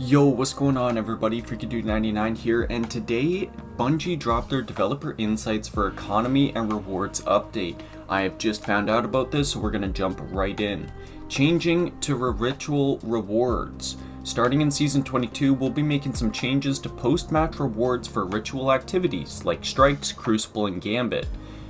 Yo, what's going on everybody? FreakyDude99 here, and today Bungie dropped their developer insights for economy and rewards update. I have just found out about this, so we're gonna jump right in. Changing to ritual rewards. Starting in Season 22, we'll be making some changes to post-match rewards for ritual activities like Strikes, Crucible, and Gambit.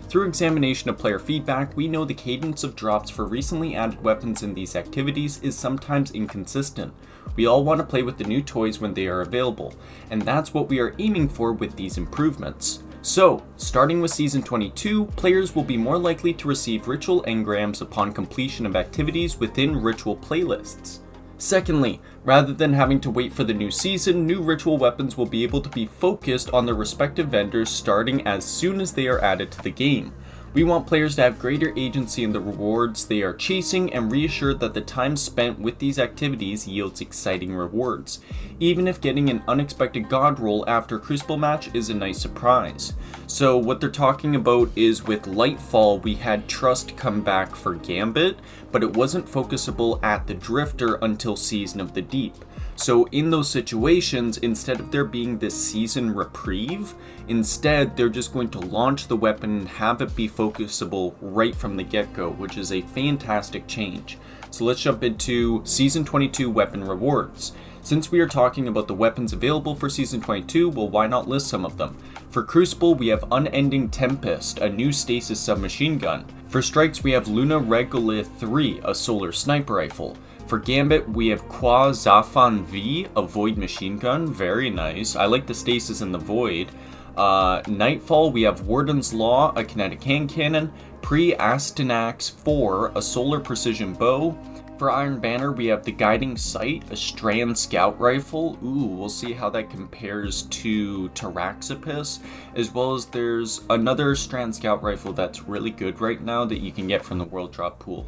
Through examination of player feedback, we know the cadence of drops for recently added weapons in these activities is sometimes inconsistent. We all want to play with the new toys when they are available, and that's what we are aiming for with these improvements. So, starting with Season 22, players will be more likely to receive ritual engrams upon completion of activities within ritual playlists. Secondly, rather than having to wait for the new season, new ritual weapons will be able to be focused on their respective vendors starting as soon as they are added to the game. We want players to have greater agency in the rewards they are chasing and reassured that the time spent with these activities yields exciting rewards, even if getting an unexpected god roll after a Crucible match is a nice surprise. So what they're talking about is with Lightfall we had Trust come back for Gambit, but it wasn't focusable at the Drifter until Season of the Deep. So in those situations, instead of there being this season reprieve, instead they're just going to launch the weapon and have it be focusable right from the get-go, which is a fantastic change. So let's jump into Season 22 weapon rewards. Since we are talking about the weapons available for Season 22, well, why not list some of them? For Crucible, we have Unending Tempest, a new stasis submachine gun. For Strikes, we have Luna Regolith 3, a solar sniper rifle. For Gambit, we have Kwa Zafan V, a void machine gun. Very nice. I like the stasis in the void. Nightfall, we have Warden's Law, a kinetic hand cannon. Astanax 4, a solar precision bow. For Iron Banner, we have the Guiding Sight, a strand scout rifle. Ooh, we'll see how that compares to Taraxipus, as well as there's another strand scout rifle that's really good right now that you can get from the World Drop pool.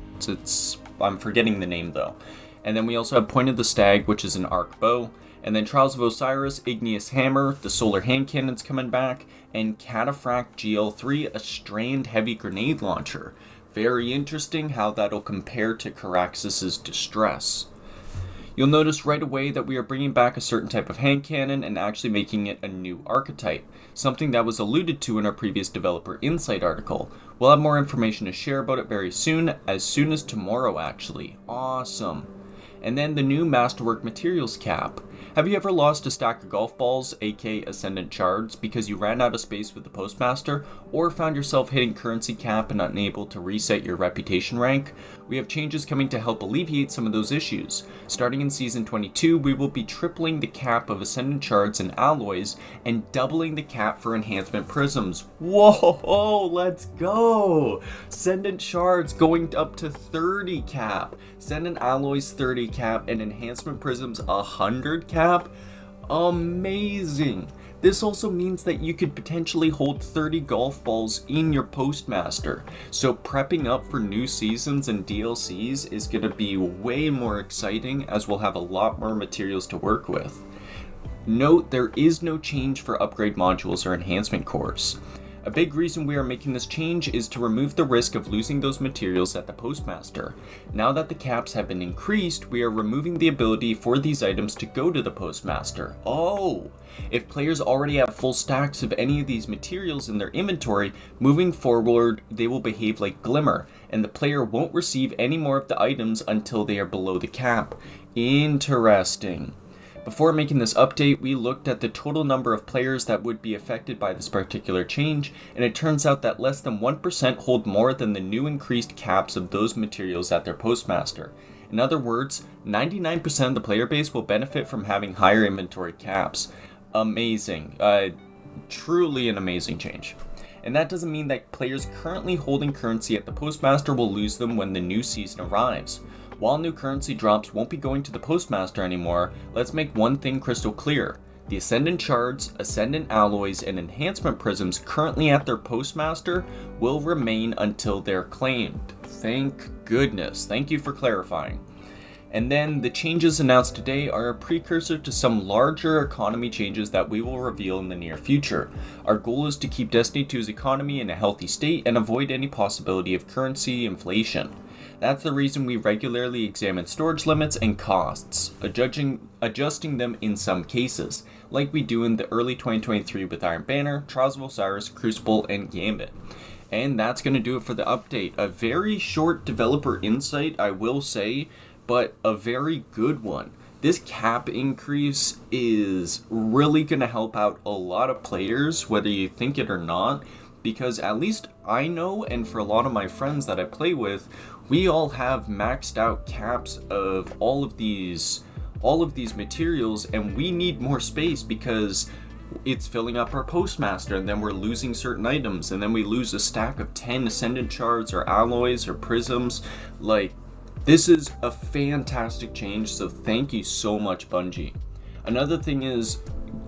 I'm forgetting the name though. And then we also have Point of the Stag, which is an arc bow. And then Trials of Osiris, Igneous Hammer, the solar hand cannon's coming back, and Cataphract GL3, a strand heavy grenade launcher. Very interesting how that'll compare to Caraxus's Distress. You'll notice right away that we are bringing back a certain type of hand cannon and actually making it a new archetype, something that was alluded to in our previous Developer Insight article. We'll have more information to share about it very soon as tomorrow actually. Awesome. And then the new Masterwork Materials cap. Have you ever lost a stack of golf balls, aka Ascendant Shards, because you ran out of space with the Postmaster, or found yourself hitting currency cap and unable to reset your reputation rank? We have changes coming to help alleviate some of those issues. Starting in Season 22, we will be tripling the cap of Ascendant Shards and alloys, and doubling the cap for enhancement prisms. Whoa, let's go! Ascendant Shards going up to 30 cap, Ascendant alloys 30 cap, and enhancement prisms 100 cap. Amazing! This also means that you could potentially hold 30 golf balls in your Postmaster, so prepping up for new seasons and DLCs is going to be way more exciting as we'll have a lot more materials to work with. Note, there is no change for upgrade modules or enhancement cores. A big reason we are making this change is to remove the risk of losing those materials at the Postmaster. Now that the caps have been increased, we are removing the ability for these items to go to the Postmaster. Oh! If players already have full stacks of any of these materials in their inventory, moving forward they will behave like Glimmer, and the player won't receive any more of the items until they are below the cap. Interesting. Before making this update, we looked at the total number of players that would be affected by this particular change, and it turns out that less than 1% hold more than the new increased caps of those materials at their Postmaster. In other words, 99% of the player base will benefit from having higher inventory caps. Amazing. Truly an amazing change. And that doesn't mean that players currently holding currency at the Postmaster will lose them when the new season arrives. While new currency drops won't be going to the Postmaster anymore, let's make one thing crystal clear. The Ascendant Shards, Ascendant Alloys, and Enhancement Prisms currently at their Postmaster will remain until they're claimed. Thank goodness. Thank you for clarifying. And then the changes announced today are a precursor to some larger economy changes that we will reveal in the near future. Our goal is to keep Destiny 2's economy in a healthy state and avoid any possibility of currency inflation. That's the reason we regularly examine storage limits and costs, adjusting them in some cases, like we do in the early 2023 with Iron Banner, Trials of Osiris, Crucible, and Gambit. And that's going to do it for the update. A very short developer insight, I will say, but a very good one. This cap increase is really going to help out a lot of players, whether you think it or not, because at least I know, and for a lot of my friends that I play with, we all have maxed out caps of all of these materials, and we need more space because it's filling up our postmaster, and then we're losing certain items, and then we lose a stack of 10 Ascendant Shards or alloys or prisms. Like, this is a fantastic change, so thank you so much, Bungie. Another thing is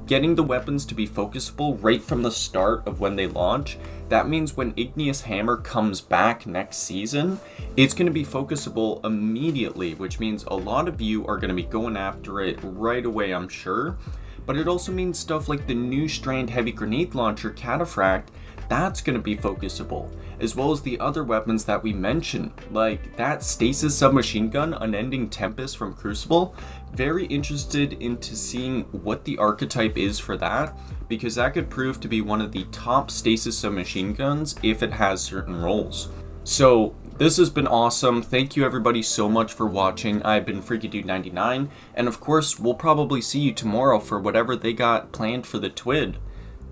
getting the weapons to be focusable right from the start of when they launch. That means when Igneous Hammer comes back next season, it's going to be focusable immediately, which means a lot of you are going to be going after it right away, I'm sure. But it also means stuff like the new Strand Heavy Grenade Launcher Cataphract, that's going to be focusable, as well as the other weapons that we mentioned, like that Stasis Submachine Gun Unending Tempest from Crucible. Very interested into seeing what the archetype is for that, because that could prove to be one of the top Stasis Submachine Guns if it has certain roles. So this has been awesome. Thank you everybody so much for watching. I've been FreakyDude99, and of course we'll probably see you tomorrow for whatever they got planned for the TWID.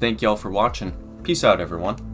Thank y'all for watching. Peace out, everyone.